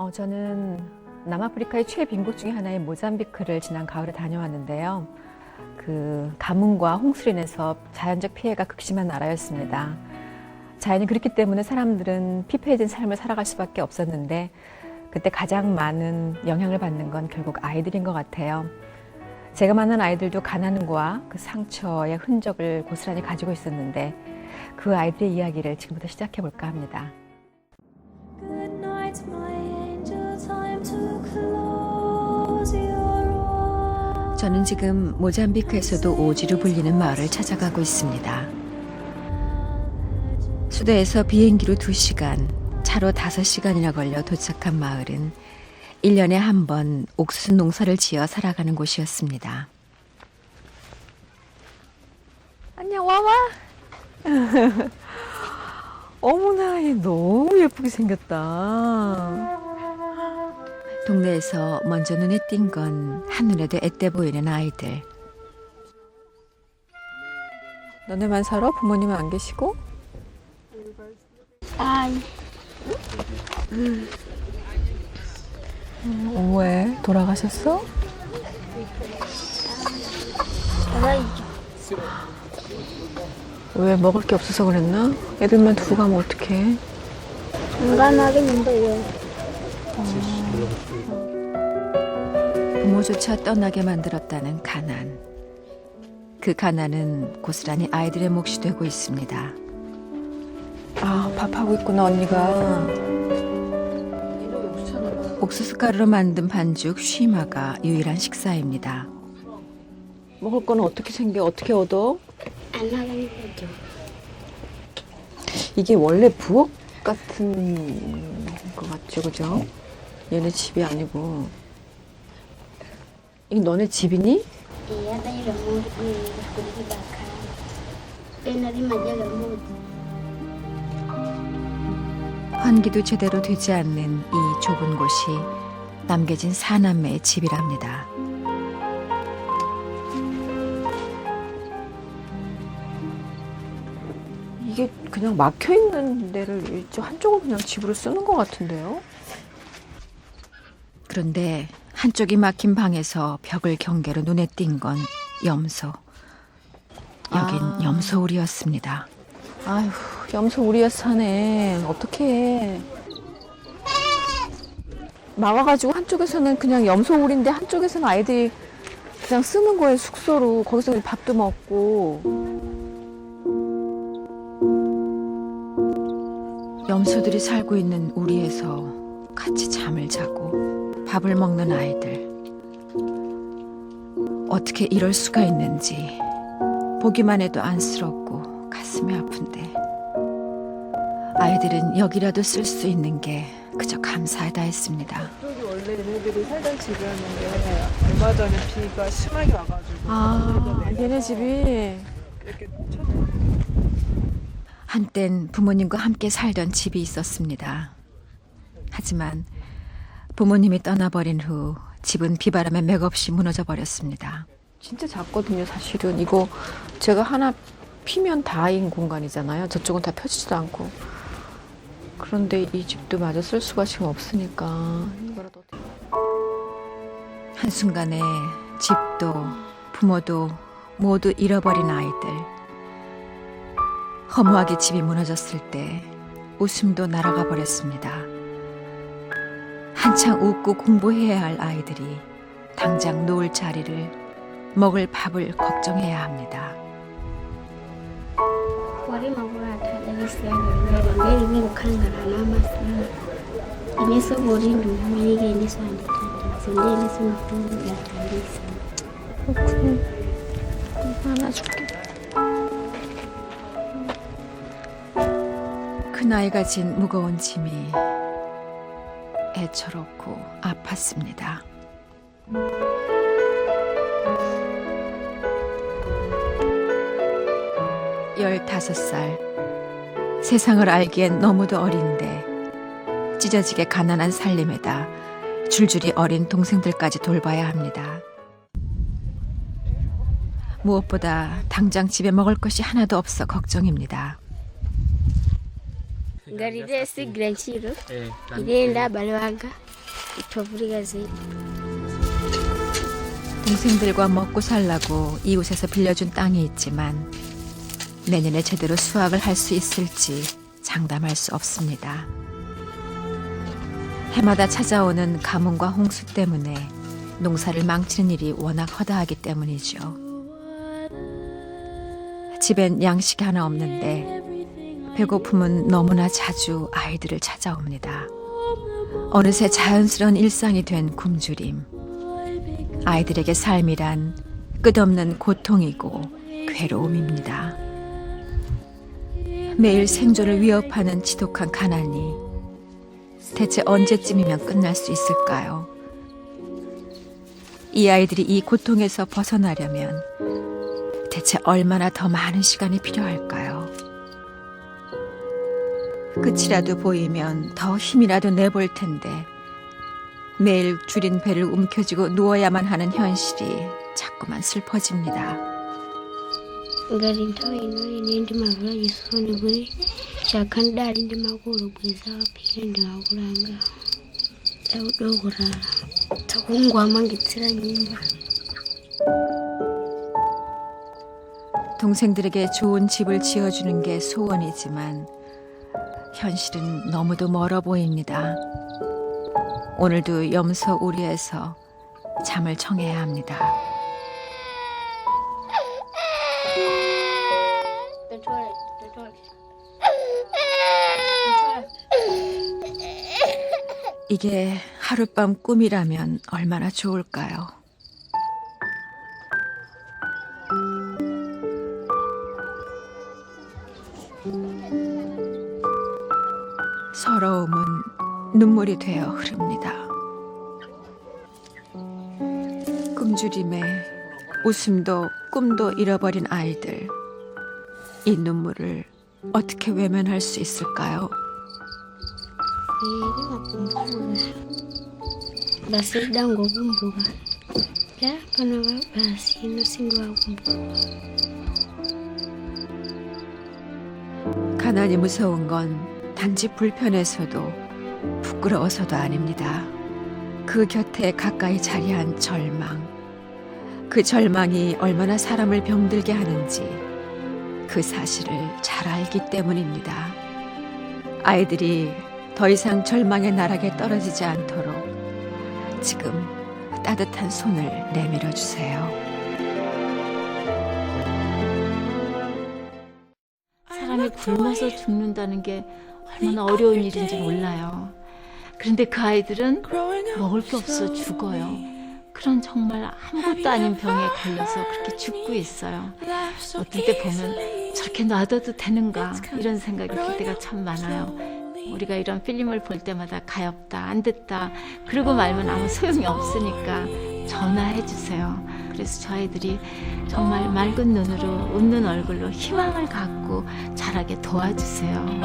저는 남아프리카의 최빈국 중에 하나의 모잠비크를 지난 가을에 다녀왔는데요. 그 가뭄과 홍수로 인해서 자연적 피해가 극심한 나라였습니다. 자연이 그렇기 때문에 사람들은 피폐해진 삶을 살아갈 수밖에 없었는데 그때 가장 많은 영향을 받는 건 결국 아이들인 것 같아요. 제가 만난 아이들도 가난과 그 상처의 흔적을 고스란히 가지고 있었는데 그 아이들의 이야기를 지금부터 시작해 볼까 합니다. 저는 지금 모잠비크에서도 오지로 불리는 마을을 찾아가고 있습니다. 수도에서 비행기로 2시간, 차로 5시간이나 걸려 도착한 마을은 1년에 한 번 옥수수 농사를 지어 살아가는 곳이었습니다. 안녕, 와와. 어머나, 얘 너무 예쁘게 생겼다. 동네에서 먼저 눈에 띈 건 한눈에도 앳돼 보이는 아이들. 너네만 살아? 부모님은 안 계시고? 왜? 돌아가셨어? 왜 먹을 게 없어서 그랬나? 애들만 두고 가면 어떡해? 부모조차 떠나게 만들었다는 가난. 그 가난은 고스란히 아이들의 몫이 되고 있습니다. 아, 밥하고 있구나, 언니가. 옥수수 가루로 만든 반죽 쉬마가 유일한 식사입니다. 먹을 거는 어떻게 생겨? 어떻게 얻어? 이게 원래 부엌 같은 거 같죠, 그죠? 얘네 집이 아니고. 이게 너네 집이니? 환기도 제대로 되지 않는 이 좁은 곳이 남겨진 4남매의 집이랍니다. 이게 그냥 막혀있는 데를 한쪽을 그냥 집으로 쓰는 것 같은데요? 그런데 한쪽이 막힌 방에서 벽을 경계로 눈에 띈 건 염소. 여긴 염소울이었습니다. 아휴, 염소울이어서 사네. 어떡해. 막아가지고 한쪽에서는 그냥 염소울인데 한쪽에서는 아이들이 그냥 쓰는 거예요, 숙소로. 거기서 밥도 먹고. 염소들이 살고 있는 우리에서 같이 잠을 자고 밥을 먹는 아이들. 어떻게 이럴 수가 있는지 보기만 해도 안쓰럽고 가슴이 아픈데 아이들은 여기라도 쓸 수 있는 게 그저 감사하다 했습니다. 이쪽이 원래 얘네들이 살던 집이었는데 얼마 전에 비가 심하게 와가지고 얘네 집이 이렇게 한땐 부모님과 함께 살던 집이 있었습니다. 하지만 부모님이 떠나버린 후 집은 비바람에 맥없이 무너져 버렸습니다. 진짜 작거든요, 사실은. 이거 제가 하나 피면 다인 공간이잖아요. 저쪽은 다 펴지지도 않고. 그런데 이 집도 마저 쓸 수가 지금 없으니까 이거라도 어떻게... 한순간에 집도 부모도 모두 잃어버린 아이들. 허무하게 집이 무너졌을 때 웃음도 날아가 버렸습니다. 한창 웃고 공부해야 할 아이들이 당장 놓을 자리를, 먹을 밥을 걱정해야 합니다. 안아줄게. 큰 아이가 진 무거운 짐이 애처롭고 아팠습니다. 15살. 세상을 알기엔 너무도 어린데 찢어지게 가난한 살림에다 줄줄이 어린 동생들까지 돌봐야 합니다. 무엇보다 당장 집에 먹을 것이 하나도 없어 걱정입니다. Gari dai si granchiro. Idenda balwanga. Itoburigasi. 동생들과 먹고 살라고 이웃에서 빌려준 땅이 있지만 내년에 제대로 수확을 할 수 있을지 장담할 수 없습니다. 해마다 찾아오는 가뭄과 홍수 때문에 농사를 망치는 일이 워낙 허다하기 때문이죠. 집엔 양식이 하나 없는데 배고픔은 너무나 자주 아이들을 찾아옵니다. 어느새 자연스러운 일상이 된 굶주림. 아이들에게 삶이란 끝없는 고통이고 괴로움입니다. 매일 생존을 위협하는 지독한 가난이 대체 언제쯤이면 끝날 수 있을까요? 이 아이들이 이 고통에서 벗어나려면 대체 얼마나 더 많은 시간이 필요할까요? 끝이라도 보이면 더 힘이라도 내볼 텐데 매일 줄인 배를 움켜쥐고 누워야만 하는 현실이 자꾸만 슬퍼집니다. Garinta ino indi mavula yisoni buri chakan dali ndi makuru bwiza wapike ndi wakulanga daudogurara takungwa mangitsira nyumba. 동생들에게 좋은 집을 지어주는 게 소원이지만 현실은 너무도 멀어 보입니다. 오늘도 염소 우리에서 잠을 청해야 합니다. 이게 하룻밤 꿈이라면 얼마나 좋을까요? 서러움은 눈물이 되어 흐릅니다. 굶주림에 웃음도 꿈도 잃어버린 아이들. 이 눈물을 어떻게 외면할 수 있을까요? Basi dango kumbuka ya pana basi nasindu wakumbuka. 가난이 무서운 건 단지 불편해서도 부끄러워서도 아닙니다. 그 곁에 가까이 자리한 절망. 그 절망이 얼마나 사람을 병들게 하는지 그 사실을 잘 알기 때문입니다. 아이들이 더 이상 절망의 나락에 떨어지지 않도록 지금 따뜻한 손을 내밀어 주세요. 사람이 굶어서 죽는다는 게 얼마나 어려운 일인지 몰라요. 그런데 그 아이들은 먹을 게 없어 죽어요. 그런 정말 아무것도 아닌 병에 걸려서 그렇게 죽고 있어요. 어떨 때 보면 저렇게 놔둬도 되는가 이런 생각이 들 때가 참 많아요. 우리가 이런 필름을 볼 때마다 가엾다, 안 됐다 그러고 말면 아무 소용이 없으니까 전화해 주세요. 그래서 저 아이들이 정말 맑은 눈으로 웃는 얼굴로 희망을 갖고 자라게 도와주세요.